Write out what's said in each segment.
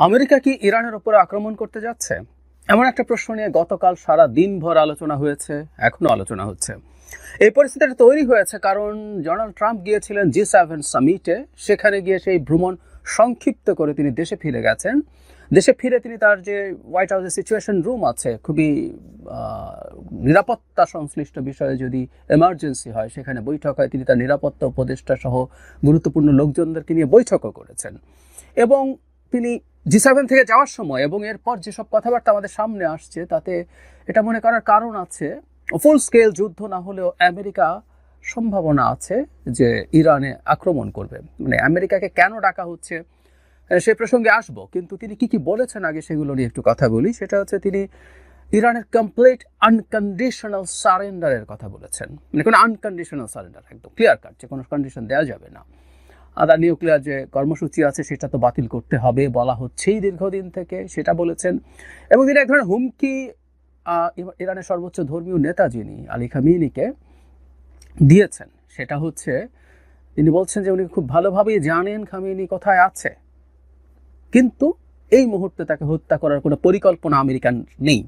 America কি ইরানের উপরে আক্রমণ করতে যাচ্ছে? এমন একটা প্রশ্ন নিয়ে গতকাল সারা দিনভর আলোচনা হয়েছে, এখনো আলোচনা হচ্ছে। এই পরিস্থিতিটা তৈরি হয়েছে কারণ ডোনাল্ড ট্রাম্প গিয়েছিলেন G7 সামিটে। সেখানে গিয়ে সেই ভ্রমণ সংক্ষিপ্ত করে তিনি দেশে ফিরে গেছেন। দেশে ফিরে তিনি তার যে হোয়াইট হাউসের সিচুয়েশন রুম আছে, খুবই নিরাপত্তা সংশ্লিষ্ট বিষয়ে যদি এমার্জেন্সি হয় সেখানে বৈঠক হয়, তিনি তার নিরাপত্তা উপদেষ্টা সহ গুরুত্বপূর্ণ লোকজনদেরকে নিয়ে বৈঠকও করেছেন। এবং তিনি G7 থেকে যাওয়ার সময় এবং এরপর যেসব কথাবার্তা আমাদের সামনে আসছে তাতে এটা মনে করার কারণ আছে, ফুল স্কেল যুদ্ধ না হলেও আমেরিকা সম্ভাবনা আছে যে ইরানে আক্রমণ করবে। মানে আমেরিকাকে কেন ডাকা হচ্ছে সে প্রসঙ্গে আসবো, কিন্তু তিনি কি বলেছেন আগে সেগুলো নিয়ে একটু কথা বলি। সেটা হচ্ছে তিনি ইরানের কমপ্লিট আনকন্ডিশনাল সারেন্ডারের কথা বলেছেন। মানে কোনো আনকন্ডিশনাল সারেন্ডার, একদম ক্লিয়ার কাট, যে কোনো কন্ডিশন দেওয়া যাবে না। আদার নিউক্লিয়ার যে কর্মসূচি আছে সেটা তো বাতিল করতে হবে বলা হচ্ছেই দীর্ঘদিন থেকে, সেটা বলেছেন। এবং তিনি এক ধরনের হুমকি ইরানের সর্বোচ্চ ধর্মীয় নেতা যিনি আলী খামেনিকে দিয়েছেন। সেটা হচ্ছে তিনি বলছেন যে উনি খুব ভালোভাবেই জানেন খামেনি কোথায় আছে, কিন্তু এই মুহূর্তে তাকে হত্যা করার কোনো পরিকল্পনা আমেরিকান নেই।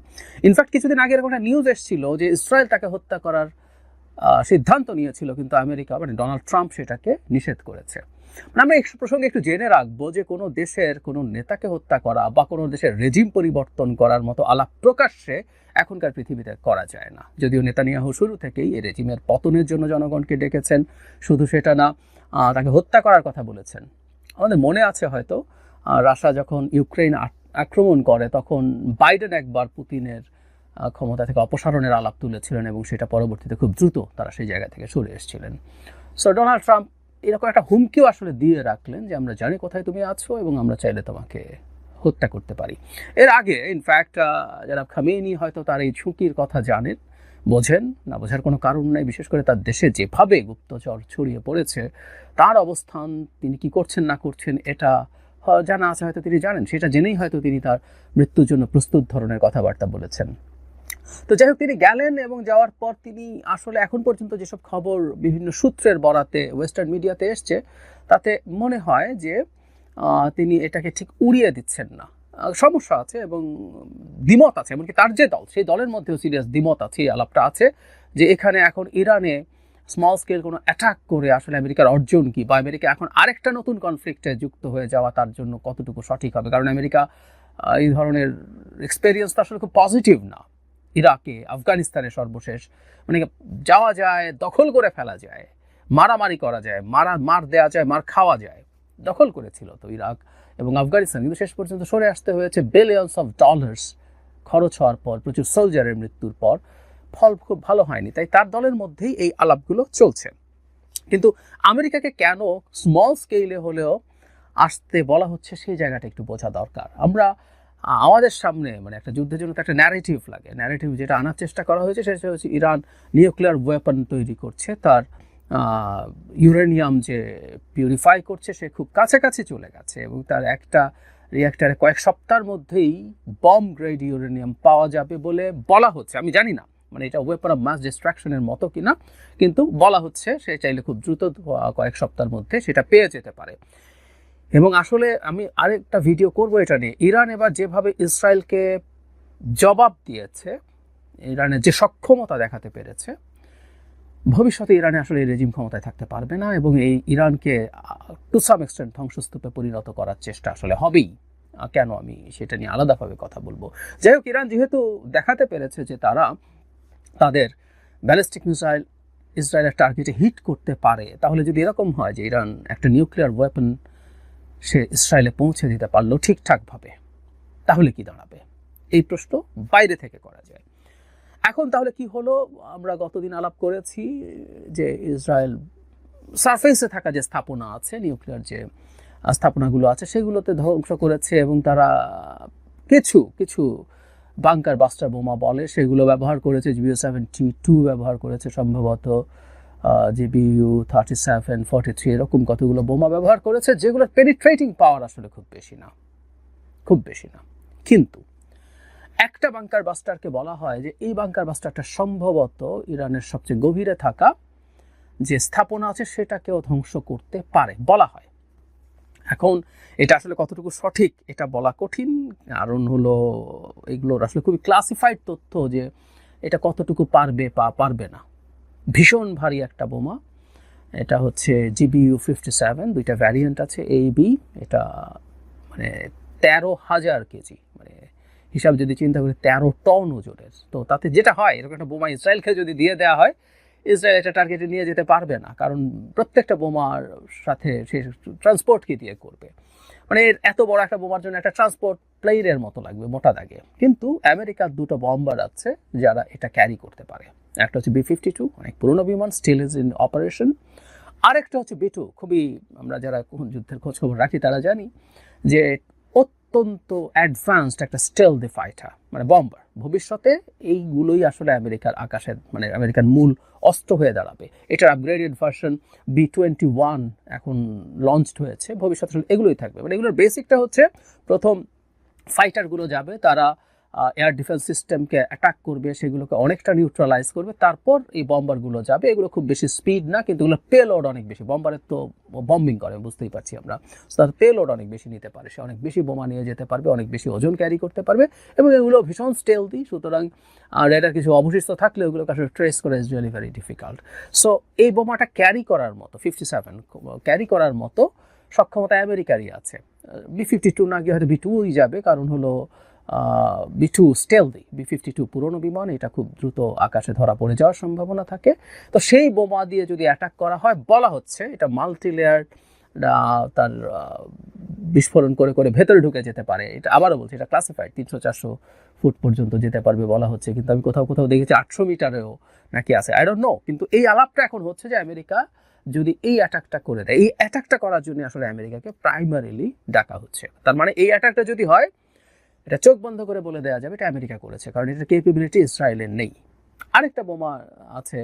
ইনফ্যাক্ট কিছুদিন আগে এরকম একটা নিউজ এসেছিল যে ইসরায়েল তাকে হত্যা করার সিদ্ধান্ত নিয়েছিল, কিন্তু আমেরিকা মানে ডোনাল্ড ট্রাম্প সেটাকে নিষেধ করেছে। মানে আমরা এই প্রসঙ্গে একটু জেনে রাখবো যে কোনো দেশের কোনো নেতাকে হত্যা করা বা কোনো দেশের রেজিম পরিবর্তন করার মতো আলাপ প্রকাশ্যে এখনকার পৃথিবীতে করা যায় না। যদিও নেতানিয়াহু শুরু থেকেই এই রেজিমের পতনের জন্য জনগণকে ডেকেছেন, শুধু সেটা না, তাকে হত্যা করার কথা বলেছেন। আমাদের মনে আছে হয়তো রাশিয়া যখন ইউক্রেন আক্রমণ করে তখন বাইডেন একবার পুতিনের ক্ষমতা থেকে অপসারণের আলাপ তুলেছিলেন এবং সেটা পরবর্তীতে খুব দ্রুত তারা সেই জায়গা থেকে সরে এসেছিলেন। সো ডোনাল্ড ট্রাম্প এরকম একটা হুমকিও আসলে দিয়ে রাখলেন যে আমরা জানি কোথায় তুমি আছো এবং আমরা চাইলে তোমাকে হত্যা করতে পারি। এর আগে ইনফ্যাক্ট যারা খামেনি হয়তো তার এই ঝুঁকির কথা জানেন, বোঝেন না, বোঝার কোনো কারণ নেই। বিশেষ করে তার দেশে যেভাবে গুপ্তচর ছড়িয়ে পড়েছে, তার অবস্থান, তিনি কি করছেন না করছেন এটা জানা আছে, হয়তো তিনি জানেন। সেটা জেনেই হয়তো তিনি তার মৃত্যুর জন্য প্রস্তুত ধরনের কথাবার্তা বলেছেন। তো যাই হোক, তিনি গেলেন এবং যাওয়ার পর তিনি আসলে এখন পর্যন্ত যেসব খবর বিভিন্ন সূত্রের বরাতে ওয়েস্টার্ন মিডিয়াতে এসছে তাতে মনে হয় যে তিনি এটাকে ঠিক উড়িয়ে দিচ্ছেন না। সমস্যা আছে এবং দ্বিমত আছে, এমনকি তার যে দল সেই দলের মধ্যেও সিরিয়াস দ্বিমত আছে। এই আলাপটা আছে যে এখানে এখন ইরানে স্মল স্কেল কোনো অ্যাটাক করে আসলে আমেরিকার অর্জন কি, বা আমেরিকা এখন আরেকটা নতুন কনফ্লিক্টে যুক্ত হয়ে যাওয়া তার জন্য কতটুকু সঠিক হবে। কারণ আমেরিকা এই ধরনের এক্সপেরিয়েন্সটা আসলে খুব পজিটিভ না। ইরাকে, আফগানিস্তানে সর্বশেষ মানে যাওয়া যায়, দখল করে ফেলা যায়, মারামারি করা যায়, মার দেওয়া যায়, মার খাওয়া যায়, দখল করেছিল তো ইরাক এবং আফগানিস্তান, কিন্তু শেষ পর্যন্ত সরে আসতে হয়েছে। বিলিয়নস অফ ডলার্স খরচ হওয়ার পর, প্রচুর সোলজারের মৃত্যুর পর ফল খুব ভালো হয়নি। তাই তার দলের মধ্যেই এই আলাপগুলো চলছে। কিন্তু আমেরিকাকে কেন স্মল স্কেলে হলেও আসতে বলা হচ্ছে সেই জায়গাটা একটু বোঝা দরকার। আমরা আমাদের সামনে মানে একটা যুদ্ধের জন্য তো একটা ন্যারেটিভ লাগে। ন্যারেটিভ যেটা আনার চেষ্টা করা হয়েছে সেটা হচ্ছে ইরান নিউক্লিয়ার ওয়েপন তৈরি করছে, তার ইউরেনিয়াম যে পিউরিফাই করছে সে খুব কাছাকাছি চলে গেছে এবং তার একটা রিঅ্যাক্টরে কয়েক সপ্তাহের মধ্যেই বম গ্রেড ইউরেনিয়াম পাওয়া যাবে বলে বলা হচ্ছে। আমি জানি না মানে এটা ওয়েপন অফ মাস ডিস্ট্রাকশনের মতো কিনা, কিন্তু বলা হচ্ছে সে চাইলে খুব দ্রুত কয়েক সপ্তাহের মধ্যে সেটা পেয়ে যেতে পারে। এবং আসলে আমি আরেকটা ভিডিও করব এটা নিয়ে। ইরান এবার যেভাবে ইসরায়েলকে জবাব দিয়েছে, ইরানের যে সক্ষমতা দেখাতে পেরেছে, ভবিষ্যতে ইরানে আসলে এই রেজিম ক্ষমতায় থাকতে পারবে না এবং এই ইরানকে টু সাম এক্সটেন্ট ধ্বংসস্তূপে পরিণত করার চেষ্টা আসলে হবেই। কেন, আমি সেটা নিয়ে আলাদাভাবে কথা বলবো। যাই হোক, ইরান যেহেতু দেখাতে পেরেছে যে তারা তাদের ব্যালিস্টিক মিসাইল ইসরায়েলের টার্গেটে হিট করতে পারে, তাহলে যদি এরকম হয় যে ইরান একটা নিউক্লিয়ার ওয়েপন সে ইসরায়েলে পৌঁছে দিতে পারলো ঠিকঠাকভাবে, তাহলে কি দাঁড়াবে? এই প্রশ্ন বাইরে থেকে করা যায়। এখন তাহলে কি হলো? আমরা গতদিন আলাপ করেছি যে ইসরায়েল সারফেসে থাকা যে স্থাপনা আছে, নিউক্লিয়ার যে স্থাপনাগুলো আছে সেগুলোতে ধ্বংস করেছে এবং তারা কিছু কিছু বাংকার বাস্টার বোমা বলে সেগুলো ব্যবহার করেছে। GBU-72 ব্যবহার করেছে সম্ভবত, GBU-37, 43 এরকম কতগুলো বোমা ব্যবহার করেছে, যেগুলোর পেনিট্রেটিং পাওয়ার আসলে খুব বেশি না। কিন্তু একটা বাংকার বাস্টারকে বলা হয় যে এই বাংকার বাস্টারটা সম্ভবত ইরানের সবচেয়ে গভীরে থাকা যে স্থাপনা আছে সেটাকেও ধ্বংস করতে পারে বলা হয়। এখন এটা আসলে কতটুকু সঠিক এটা বলা কঠিন, কারণ হলো এগুলোর আসলে খুবই ক্লাসিফাইড তথ্য যে এটা কতটুকু পারবে বা পারবে না। ভীষণ ভারী একটা বোমা, এটা হচ্ছে GBU-57, দুইটা ভ্যারিয়েন্ট আছে A B, এটা মানে 13,000 কেজি, মানে হিসাব যদি চিন্তা করি 13 টন ওজনের। তো তাতে যেটা হয়, এরকম একটা বোমা ইসরায়েলকে যদি দিয়ে দেওয়া হয়, ইসরায়েল এটা টার্গেটে নিয়ে যেতে পারবে না, কারণ প্রত্যেকটা বোমার সাথে সে ট্রান্সপোর্ট কি দিয়ে করবে, মানে এত বড় একটা বোমার জন্য একটা ট্রান্সপোর্ট প্লেনের মতো লাগবে মোটা দাগে। কিন্তু আমেরিকার দুটো বম্বার আছে যারা এটা ক্যারি করতে পারে, একটা হচ্ছে B-52, অনেক পুরনো বিমান, স্টিল ইজ ইন অপারেশন। আরেকটা হচ্ছে B-2, খুবই আমরা যারা যুদ্ধের খোঁজখবর রাখি তারা জানি যে অত্যন্ত অ্যাডভান্সড একটা স্টেলথি ফাইটার, মানে বম্বার। ভবিষ্যতে এইগুলোই আসলে আমেরিকার আকাশের, মানে আমেরিকার মূল অস্ত্র হয়ে দাঁড়াবে। এটার আপগ্রেডেড ভার্সন B-21 এখন লঞ্চড হয়েছে, ভবিষ্যতে এগুলোই থাকবে। মানে এগুলোর বেসিকটা হচ্ছে প্রথম ফাইটারগুলো যাবে, তারা এয়ার ডিফেন্স সিস্টেমকে অ্যাটাক করবে, সেগুলোকে অনেকটা নিউট্রালাইজ করবে, তারপর এই বম্বারগুলো যাবে। এগুলো খুব বেশি স্পিড না, কিন্তু এগুলো পেলোড অনেক বেশি। বম্বারের তো বম্বিং করে, বুঝতেই পারছি আমরা, তার পেলোড অনেক বেশি নিতে পারে, সে অনেক বেশি বোমা নিয়ে যেতে পারবে, অনেক বেশি ওজন ক্যারি করতে পারবে, এবং এগুলো ভীষণ স্টেলথি। সুতরাং রেডার কিছু অবশিষ্ট থাকলে ওগুলোকে আসলে ট্রেস করা is really very difficult. So এই বোমাটা ক্যারি করার মতো, 57 ক্যারি করার মতো সক্ষমতা আমেরিকারই আছে। B-52 না গিয়ে হয়তো B-2ই যাবে, কারণ হলো B-2 স্টেলদি, B-52 পুরনো বিমান, এটা খুব দ্রুত আকাশে ধরা পড়ে যাওয়ার সম্ভাবনা থাকে। তো সেই বোমা দিয়ে যদি অ্যাটাক করা হয়, বলা হচ্ছে এটা মাল্টি লেয়ার, তার বিস্ফোরণ করে করে ভেতরে ঢুকে যেতে পারে। এটা আবারও বলছি, এটা ক্লাসিফাইড, 300-400 ফুট পর্যন্ত যেতে পারবে বলা হচ্ছে, কিন্তু আমি কোথাও কোথাও দেখেছি 800 মিটারেও নাকি আছে, আই ডোন্ট নো। কিন্তু এই আলাপটা এখন হচ্ছে যে আমেরিকা যদি এই অ্যাটাকটা করে দেয়, এই অ্যাটাকটা করার জন্য আসলে আমেরিকাকে প্রাইমারিলি ডাকা হচ্ছে। তার মানে এই অ্যাটাকটা যদি হয়, এটা চোখ বন্ধ করে বলে দেওয়া যাবে এটা আমেরিকা করেছে, কারণ এটার ক্যাপাবিলিটি ইসরায়েলের নেই। আরেকটা বোমা আছে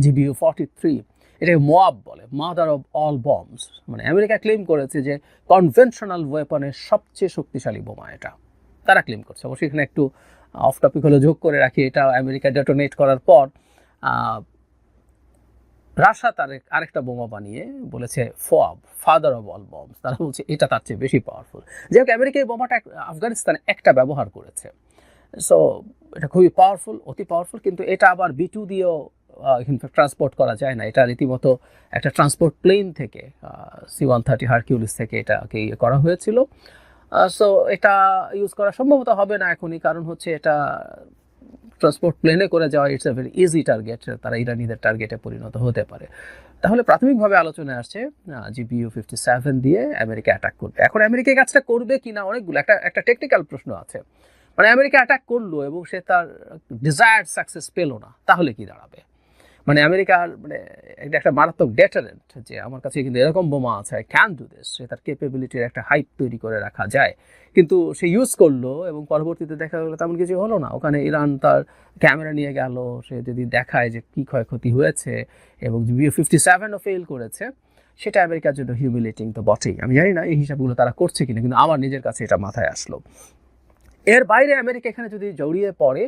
GBU-43, এটাকে মোয়াব বলে, মাদার অফ অল বম্বস। মানে আমেরিকা ক্লেম করেছে যে কনভেনশনাল ওয়েপনের সবচেয়ে শক্তিশালী বোমা এটা, তারা ক্লেম করছে। অবশ্যই এখানে একটু অফ টপিক হলো যোগ করে রাখি, এটা আমেরিকা ডেটোনেট করার পর রাশিয়া তার আরেকটা বোমা বানিয়ে বলেছে ফোয়াব, ফাদার অফ অল বম্বস, তারা বলছে এটা তার চেয়ে বেশি পাওয়ারফুল। যাই হোক, আমেরিকা এই বোমাটা আফগানিস্তানে একটা ব্যবহার করেছে, সো এটা খুবই পাওয়ারফুল, অতি পাওয়ারফুল। কিন্তু এটা আবার B-2 দিয়েও ট্রান্সপোর্ট করা যায় না, এটা রীতিমতো একটা ট্রান্সপোর্ট প্লেন থেকে C-130 হারকিউলিস থেকে এটাকে করা হয়েছিল। সো এটা ইউজ করা সম্ভবত হবে না এখনই, কারণ হচ্ছে এটা ট্রান্সপোর্ট প্লেনে করে যাওয়া it's a very easy target, তারা ইরানিদের টার্গেটে পরিণত হতে পারে। তাহলে প্রাথমিকভাবে আলোচনায় আসছে GBU-57 দিয়ে আমেরিকা অ্যাটাক করবে। এখন আমেরিকা কাজটা করবে কিনা অনেকগুলো, একটা টেকনিক্যাল প্রশ্ন আছে। মানে আমেরিকা অ্যাটাক করলো এবং সে তার ডিজায়ার্ড সাকসেস পেল না, তাহলে কি দাঁড়াবে? মানে আমেরিকার মানে এটা একটা মারাত্মক ডেটারেন্ট যে আমার কাছে কিন্তু এরকম বোমা আছে, আই ক্যান ডু দিস, সে তার ক্যাপাবিলিটির একটা হাইপ তৈরি করে রাখা যায়। কিন্তু সে ইউজ করলো এবং পরবর্তীতে দেখা গেলো তেমন কিছু হলো না। ওখানে ইরান তার ক্যামেরা নিয়ে গেল, সে যদি দেখায় যে কী ক্ষয়ক্ষতি হয়েছে এবং GBU-57ও ফেল করেছে, সেটা আমেরিকার জন্য হিউমিলেটিং তো বটেই। আমি জানি না এই হিসাবগুলো তারা করছে কিনা, কিন্তু আমার নিজের কাছে এটা মাথায় আসলো। এর বাইরে আমেরিকা এখানে যদি জড়িয়ে পড়ে,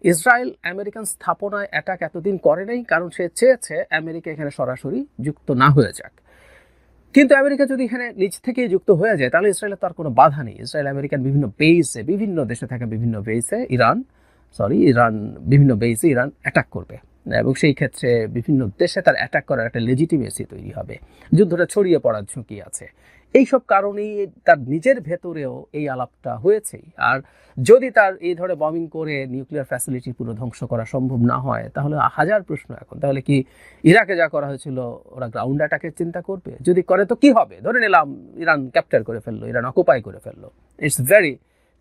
ইসরায়েল আমেরিকান স্থাপনায় অ্যাটাক এতদিন করে নাই, কারণ সে চেয়েছে আমেরিকা এখানে সরাসরি যুক্ত না হয়ে যাক। কিন্তু আমেরিকা যদি এখানে নিজ থেকে যুক্ত হয়ে যায়, তাহলে ইসরায়েলের তার কোনো বাধা নেই। ইসরায়েল আমেরিকান বিভিন্ন বেসে, বিভিন্ন দেশে থাকা বিভিন্ন বেসে ইরান বিভিন্ন বেসে ইরান অ্যাটাক করবে, এবং সেই ক্ষেত্রে বিভিন্ন দেশে তার অ্যাটাক করার একটা লেজিটিমেসি তৈরি হবে, যুদ্ধটা ছড়িয়ে পড়ার ঝুঁকি আছে। এইসব কারণেই তার নিজের ভেতরেও এই আলাপটা হয়েছেই। আর যদি তার এই ধরে বমিং করে নিউক্লিয়ার ফ্যাসিলিটি পুরো ধ্বংস করা সম্ভব না হয়, তাহলে হাজার প্রশ্ন এখন, তাহলে কি ইরাকে যা করা হয়েছিল ওরা গ্রাউন্ড অ্যাটাকের চিন্তা করবে? যদি করে তো কি হবে? ধরে নিলাম ইরান ক্যাপচার করে ফেললো, ইরান অকুপাই করে ফেললো, ইটস ভেরি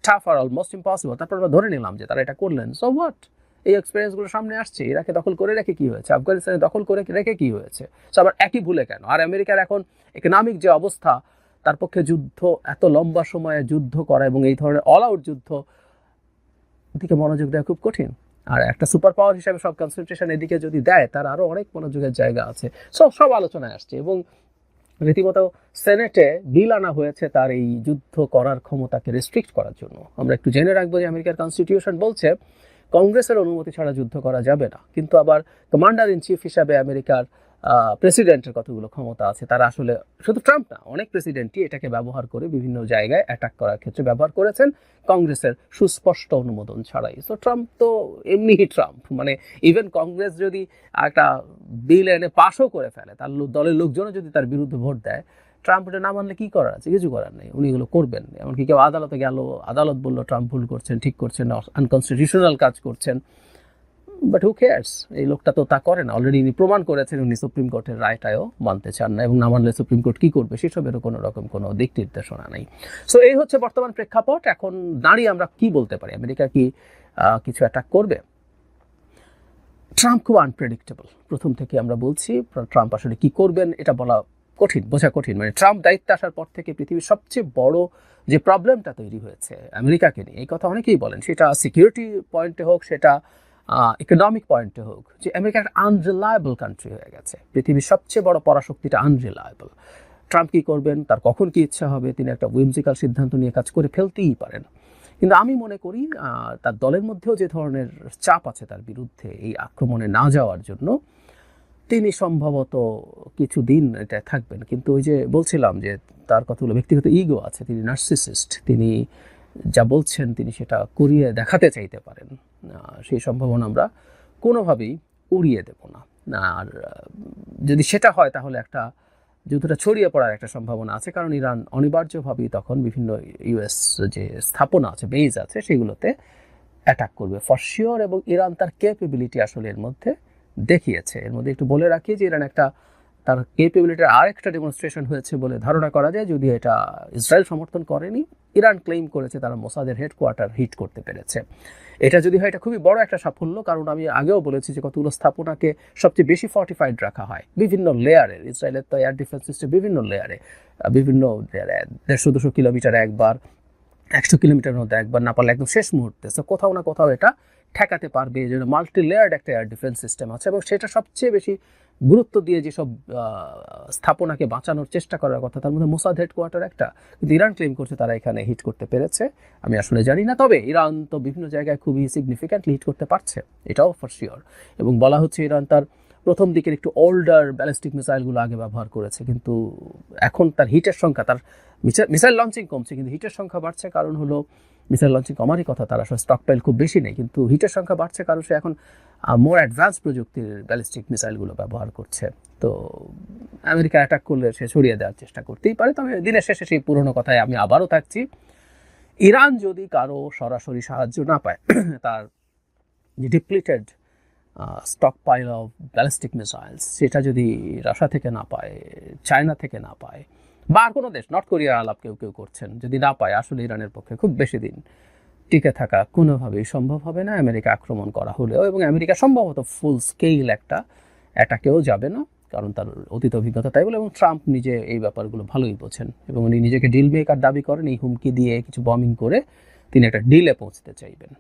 টাফ আর অলমোস্ট ইম্পসিবল। তারপর আমরা ধরে নিলাম যে তারা এটা করলেন, সো হোয়াট? এই এক্সপিরিয়েন্সগুলো সামনে আসছে, ইরাকে দখল করে রেখে কী হয়েছে, আফগানিস্তানে দখল করে রেখে কী হয়েছে? সো আবার একই ভুলে কেন? আর আমেরিকার এখন ইকোনমিক যে অবস্থা, তার পক্ষে যুদ্ধ, এত লম্বা সময়ে যুদ্ধ করা এবং এই ধরনের অল আউট যুদ্ধ দিকে মনোযোগ দেওয়া খুব কঠিন। আর একটা সুপার পাওয়ার হিসাবে সব কনসেন্ট্রেশন এদিকে যদি দেয়, তার আরও অনেক মনোযোগের জায়গা আছে। সব আলোচনায় আসছে এবং রীতিমতো সেনেটে বিল আনা হয়েছে তার এই যুদ্ধ করার ক্ষমতাকে রেস্ট্রিক্ট করার জন্য। আমরা একটু জেনে রাখবো যে আমেরিকার কনস্টিটিউশন বলছে কংগ্রেসের অনুমতি ছাড়া যুদ্ধ করা যাবে না, কিন্তু আবার কমান্ডার ইন চিফ হিসাবে আমেরিকার প্রেসিডেন্টের কতগুলো ক্ষমতা আছে, তারা আসলে শুধু ট্রাম্প না, অনেক প্রেসিডেন্টই এটাকে ব্যবহার করে বিভিন্ন জায়গায় অ্যাটাক করার ক্ষেত্রে ব্যবহার করেছেন কংগ্রেসের সুস্পষ্ট অনুমোদন ছাড়াই। সো ট্রাম্প তো এমনিই ট্রাম্প, মানে ইভেন কংগ্রেস যদি একটা বিল এনে পাশও করে ফেলে, তার দলের লোকজনও যদি তার বিরুদ্ধে ভোট দেয়, ট্রাম্প এটা না মানলে কী করার আছে? কিছু করার নেই, উনি এগুলো করবেন। এমনকি কেউ আদালতে গেল, আদালত বললো ট্রাম্প ভুল করছেন, ঠিক করছেন না, আনকনস্টিটিউশনাল কাজ করছেন, বাট হু কেয়ার্স? এই লোকটা তো তা করে না। অলরেডি উনি প্রমাণ করেছেন উনি সুপ্রিম কোর্টের রায়টাও মানতে চান না, এবং না মানলে সুপ্রিম কোর্ট কী করবে সেসবেরও কোনো রকম কোনো দিক নির্দেশনা নেই। সো এই হচ্ছে বর্তমান প্রেক্ষাপট। এখন দাঁড়িয়ে আমরা কি বলতে পারি? আমেরিকা কি কিছু অ্যাটাক করবে? ট্রাম্প খুব আনপ্রেডিক্টেবল, প্রথম থেকে আমরা বলছি। ট্রাম্প আসলে কি করবেন এটা বলা কঠিন, বোঝা কঠিন। মানে ট্রাম্প দায়িত্বে আসার পর থেকে পৃথিবীর সবচেয়ে বড় যে প্রবলেমটা তৈরি হয়েছে আমেরিকাকে নিয়ে, এই কথা অনেকেই বলেন, সেটা সিকিউরিটি পয়েন্টে হোক, সেটা ইকোনমিক পয়েন্টে হোক, যে আমেরিকা একটা আনরিলায়েবল কান্ট্রি হয়ে গেছে। পৃথিবীর সবচেয়ে বড় পরাশক্তিটা আনরিলায়েবল। ট্রাম্প কী করবেন, তার কখন কী ইচ্ছা হবে, তিনি একটা উইমজিক্যাল সিদ্ধান্ত নিয়ে কাজ করে ফেলতেই পারেন। কিন্তু আমি মনে করি তার দলের মধ্যেও যে ধরনের চাপ আছে তার বিরুদ্ধে এই আক্রমণে না যাওয়ার জন্য, তিনি সম্ভবত কিছুদিন এটা থাকবেন। কিন্তু ওই যে বলছিলাম যে তার কতগুলো ব্যক্তিগত ইগো আছে, তিনি নার্সিসিস্ট, তিনি যা বলছেন তিনি সেটা করিয়ে দেখাতে চাইতে পারেন। সেই সম্ভাবনা আমরা কোনোভাবেই উড়িয়ে দেব না। আর যদি সেটা হয় তাহলে একটা যুদ্ধটা ছড়িয়ে পড়ার একটা সম্ভাবনা আছে, কারণ ইরান অনিবার্যভাবেই তখন বিভিন্ন ইউএস যে স্থাপনা আছে, বেজ আছে, সেগুলোতে অ্যাটাক করবে ফর শিওর। এবং ইরান তার ক্যাপেবিলিটি আসলে এর মধ্যে দেখিয়েছে। এর মধ্যে একটু বলে রাখি যে ইরান একটা তার ক্যাপেবিলিটির আরেকটা ডেমনস্ট্রেশন হয়েছে বলে ধারণা করা যায়, যদি এটা ইসরায়েল সমর্থন করেনি। ইরান ক্লেইম করেছে তারা মোসাদের হেডকোয়ার্টার হিট করতে পেরেছে। এটা যদি হয় এটা খুবই বড় একটা সাফল্য, কারণ আমি আগেও বলেছি যে কতগুলো স্থাপনাকে সবচেয়ে বেশি ফর্টিফাইড রাখা হয় বিভিন্ন লেয়ারের। ইসরায়েলের তো এয়ার ডিফেন্স সিস্টেম বিভিন্ন লেয়ারে, বিভিন্ন 150-200 কিলোমিটারে একবার, 100 কিলোমিটারের মধ্যে একবার, না পারলে একদম শেষ মুহূর্তে। সো কোথাও না কোথাও এটা ঠেকাতে পারবে, এই জন্য মাল্টি লেয়ার্ড একটা এয়ার ডিফেন্স সিস্টেম আছে। এবং সেটা সবচেয়ে বেশি গুরুত্ব দিয়ে যেসব স্থাপনাকে বাঁচানোর চেষ্টা করার কথা, তার মধ্যে মোসাদ হেডকোয়ার্টার একটা। কিন্তু ইরান ক্লেম করছে তারা এখানে হিট করতে পেরেছে। আমি আসলে জানি না, তবে ইরান তো বিভিন্ন জায়গায় খুবই সিগনিফিক্যান্টলি হিট করতে পারছে, এটাও ফর শিওর। এবং বলা হচ্ছে ইরান তার প্রথম দিকের একটু ওল্ডার ব্যালিস্টিক মিসাইলগুলো আগে ব্যবহার করেছে, কিন্তু এখন তার হিটের সংখ্যা, তার মিসাইল লঞ্চিং কমছে কিন্তু হিটের সংখ্যা বাড়ছে। কারণ হলো মিসাইল লঞ্চিং কমারই কথা, তার আসলে স্টকপাইল খুব বেশি নেই, কিন্তু হিটের সংখ্যা বাড়ছে কারণ সে এখন মোর অ্যাডভান্স প্রযুক্তির ব্যালিস্টিক মিসাইলগুলো ব্যবহার করছে। তো আমেরিকা অ্যাটাক করলে সে সরিয়ে দেওয়ার চেষ্টা করতেই পারে। তবে দিনের শেষে সেই পুরনো কথায় আমি আবারও থাকছি, ইরান যদি কারো সরাসরি সাহায্য না পায়, তার যে ডিপ্লিটেড স্টকপাইল অফ ব্যালিস্টিক মিসাইলস, সেটা যদি রাশিয়া থেকে না পায়, চায়না থেকে না পায়, বা আর কোনো দেশ, নর্থ কোরিয়ার আলাপ কেউ কেউ করছেন, যদি না পায়, আসলে ইরানের পক্ষে খুব বেশি দিন টিকে থাকা কোনোভাবেই সম্ভব হবে না আমেরিকা আক্রমণ করা হলেও। এবং আমেরিকা সম্ভবত ফুল স্কেল একটা অ্যাটাকেও যাবে না, কারণ তার অতীত অভিজ্ঞতা তাই বলে। এবং ট্রাম্প নিজে এই ব্যাপারগুলো ভালোই বোঝেন, এবং উনি নিজেকে ডিল মেকার দাবি করেন। এই হুমকি দিয়ে কিছু বমিং করে তিনি একটা ডিলে পৌঁছতে চাইবেন।